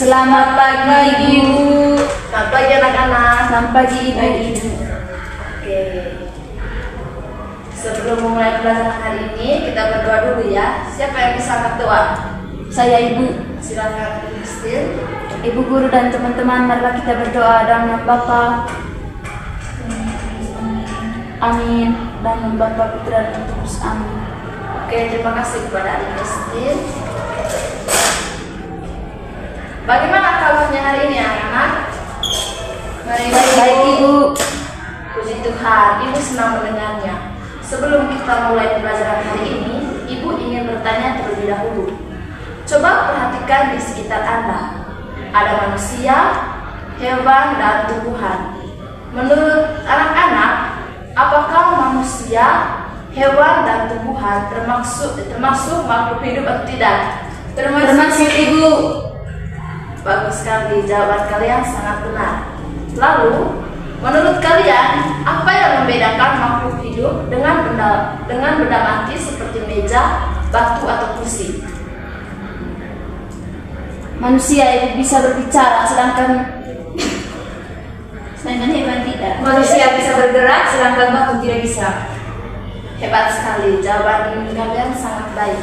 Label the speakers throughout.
Speaker 1: Selamat pagi Ibu.
Speaker 2: Selamat pagi anak-anak.
Speaker 1: Selamat pagi Ibu.
Speaker 2: Oke. Sebelum memulai pelajaran hari ini, kita berdoa dulu ya. Siapa yang bisa angkat doa?
Speaker 1: Saya Ibu.
Speaker 2: Silakan Kristin.
Speaker 1: Ibu guru dan teman-teman, marilah kita berdoa dalam nama Bapa. Amin. Dan nama Bapa, Putra dan Roh Kudus. Amin.
Speaker 2: Oke, terima kasih kepada Adik Kristin. Bagaimana kabarnya hari ini anak-anak?
Speaker 1: Baik Ibu.
Speaker 2: Puji Tuhan, Ibu senang mendengarnya. Sebelum kita mulai pelajaran hari ini, Ibu ingin bertanya terlebih dahulu. Coba perhatikan di sekitar Anda. Ada manusia, hewan, dan tumbuhan. Menurut anak-anak, apakah manusia, hewan, dan tumbuhan termasuk makhluk hidup atau tidak?
Speaker 1: Termasuk Ibu.
Speaker 2: Bagus sekali, jawaban kalian sangat benar. Lalu, menurut kalian, apa yang membedakan makhluk hidup dengan benda mati seperti meja, batu, atau kursi?
Speaker 1: Manusia Ibu bisa berbicara, sedangkan hewan tidak.
Speaker 3: Manusia bisa bergerak, sedangkan batu tidak bisa.
Speaker 2: Hebat sekali, jawaban kalian sangat baik.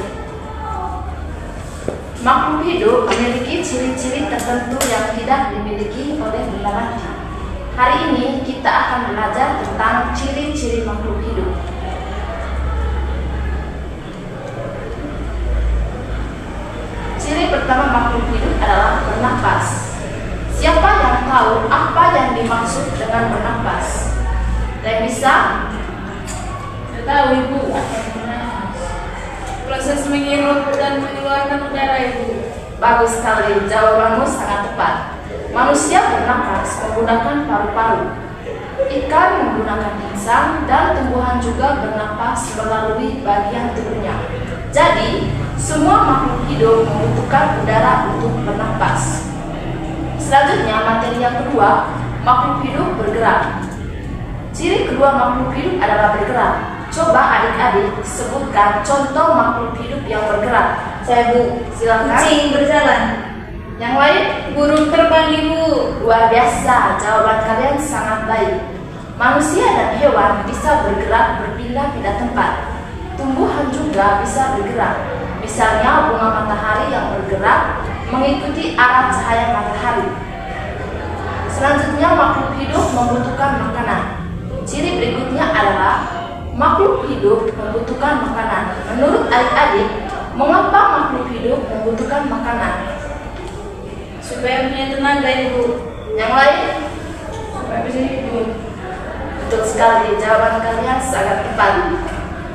Speaker 2: Makhluk hidup memiliki ciri-ciri tertentu yang tidak dimiliki oleh benda mati. Hari ini kita akan belajar tentang ciri-ciri makhluk hidup. Ciri pertama makhluk hidup adalah bernapas. Siapa yang tahu apa yang dimaksud dengan bernapas? Ada yang bisa?
Speaker 3: Tidak tahu Ibu. Proses menghirup dan mengeluarkan udara Ibu.
Speaker 2: Bagus sekali, jawabanmu sangat tepat. Manusia bernapas menggunakan paru-paru. Ikan menggunakan insang dan tumbuhan juga bernapas melalui bagian tubuhnya. Jadi, semua makhluk hidup membutuhkan udara untuk bernapas. Selanjutnya, materi yang kedua, makhluk hidup bergerak. Ciri kedua makhluk hidup adalah bergerak. Coba adik-adik sebutkan contoh makhluk hidup yang bergerak.
Speaker 3: Saya Bu.
Speaker 2: Silakan.
Speaker 3: Kucing berjalan.
Speaker 2: Yang lain?
Speaker 3: Burung terbang Ibu.
Speaker 2: Luar biasa, jawaban kalian sangat baik. Manusia dan hewan bisa bergerak berpindah-pindah tempat. Tumbuhan juga bisa bergerak. Misalnya bunga matahari yang bergerak mengikuti arah cahaya matahari. Selanjutnya, makhluk hidup membutuhkan makanan. Ciri berikutnya adalah makhluk hidup membutuhkan makanan. Menurut adik-adik, mengapa makhluk hidup membutuhkan makanan?
Speaker 3: Supaya punya tenaga Ibu.
Speaker 2: Yang lain?
Speaker 3: Supaya bisa hidup.
Speaker 2: Betul sekali, jawaban kalian sangat tepat.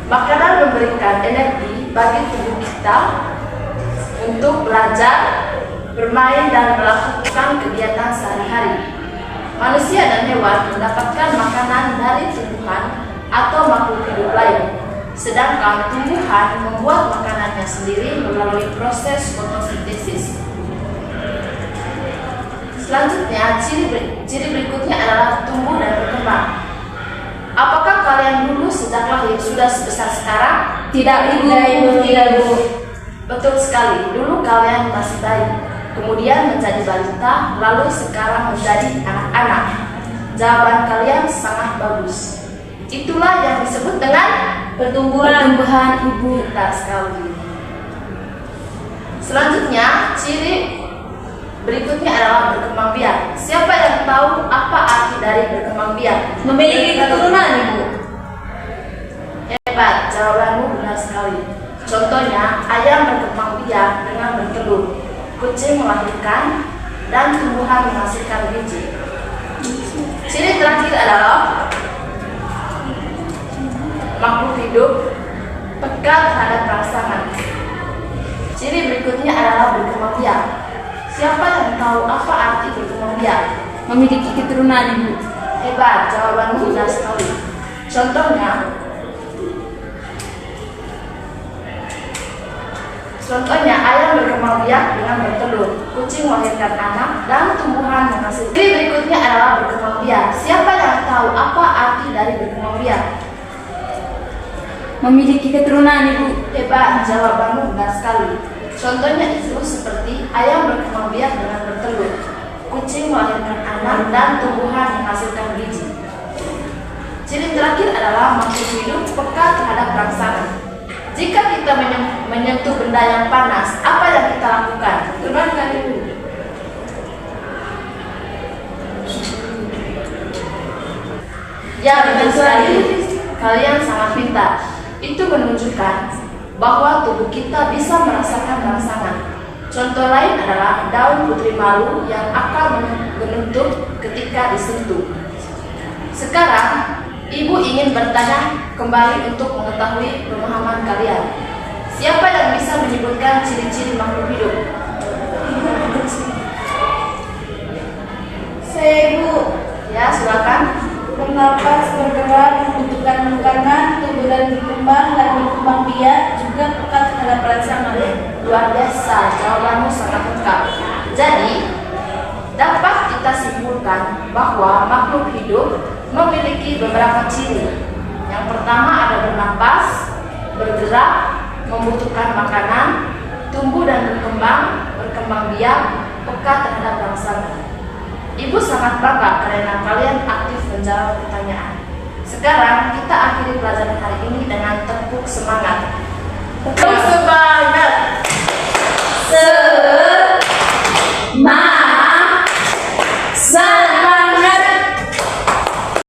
Speaker 2: Makanan memberikan energi bagi tubuh kita untuk belajar, bermain, dan melakukan kegiatan sehari-hari. Manusia dan hewan mendapatkan makanan dari tumbuhan atau makhluk hidup lain, sedangkan tumbuhan membuat makanannya sendiri melalui proses fotosintesis. Selanjutnya, ciri berikutnya adalah tumbuh dan berkembang. Apakah kalian dulu sejak lahir sudah sebesar sekarang?
Speaker 1: Tidak Ibu.
Speaker 3: Tidak Bu.
Speaker 2: Betul sekali, dulu kalian masih bayi, kemudian menjadi balita, lalu sekarang menjadi anak-anak. Jawaban kalian sangat bagus. Itulah yang disebut dengan
Speaker 3: Pertumbuhan.
Speaker 1: Ibu.
Speaker 2: Benar sekali. Selanjutnya, ciri berikutnya adalah berkembang biak. Siapa yang tahu apa arti dari berkembang biak?
Speaker 3: Memiliki keturunan Ibu.
Speaker 2: Hebat, jawabanmu benar sekali. Contohnya, ayam berkembang biak dengan bertelur, kucing melahirkan, dan tumbuhan menghasilkan biji. Ciri terakhir adalah makhluk hidup peka terhadap rangsangan. Ciri berikutnya adalah berkembang biak. Siapa yang tahu apa arti berkembang biak?
Speaker 1: Memiliki keturunan Ibu.
Speaker 2: Hebat, jawabanmu benar sekali. Contohnya, ayam berkembang biak dengan bertelur, kucing melahirkan anak, dan tumbuhan menghasilkan. Ciri berikutnya adalah berkembang biak. Siapa yang tahu apa arti dari berkembang biak?
Speaker 1: Memiliki keturunan Ibu.
Speaker 2: Hebat, jawabanmu benar sekali. Contohnya itu seperti ayam berkembang biak dengan bertelur, kucing melahirkan anak dan tumbuhan menghasilkan biji. Ciri terakhir adalah makhluk hidup peka terhadap rangsangan. Jika kita menyentuh benda yang panas, apa yang kita lakukan? Terbangkan dulu. Ya, benar sekali. Kalian sangat pintar. Itu menunjukkan bahwa tubuh kita bisa merasakan rangsangan. Contoh lain adalah daun putri malu yang akan menutup ketika disentuh. Sekarang, Ibu ingin bertanya kembali untuk mengetahui pemahaman kalian. Siapa yang bisa menyebutkan ciri-ciri makhluk hidup?
Speaker 3: Saya, Ibu.
Speaker 2: Ya, silakan.
Speaker 3: Bernapas, bergerak, membutuhkan makanan, tumbuh dan berkembang, dan berkembang biak, juga peka terhadap rangsangan.
Speaker 2: Luar biasa, jawabanmu sangat lengkap. Jadi, dapat kita simpulkan bahwa makhluk hidup memiliki beberapa ciri. Yang pertama ada bernapas, bergerak, membutuhkan makanan, tumbuh dan berkembang biak, peka terhadap rangsangan. Ibu sangat bangga karena kalian aktif menjawab pertanyaan. Sekarang kita akhiri pelajaran hari ini dengan tepuk semangat.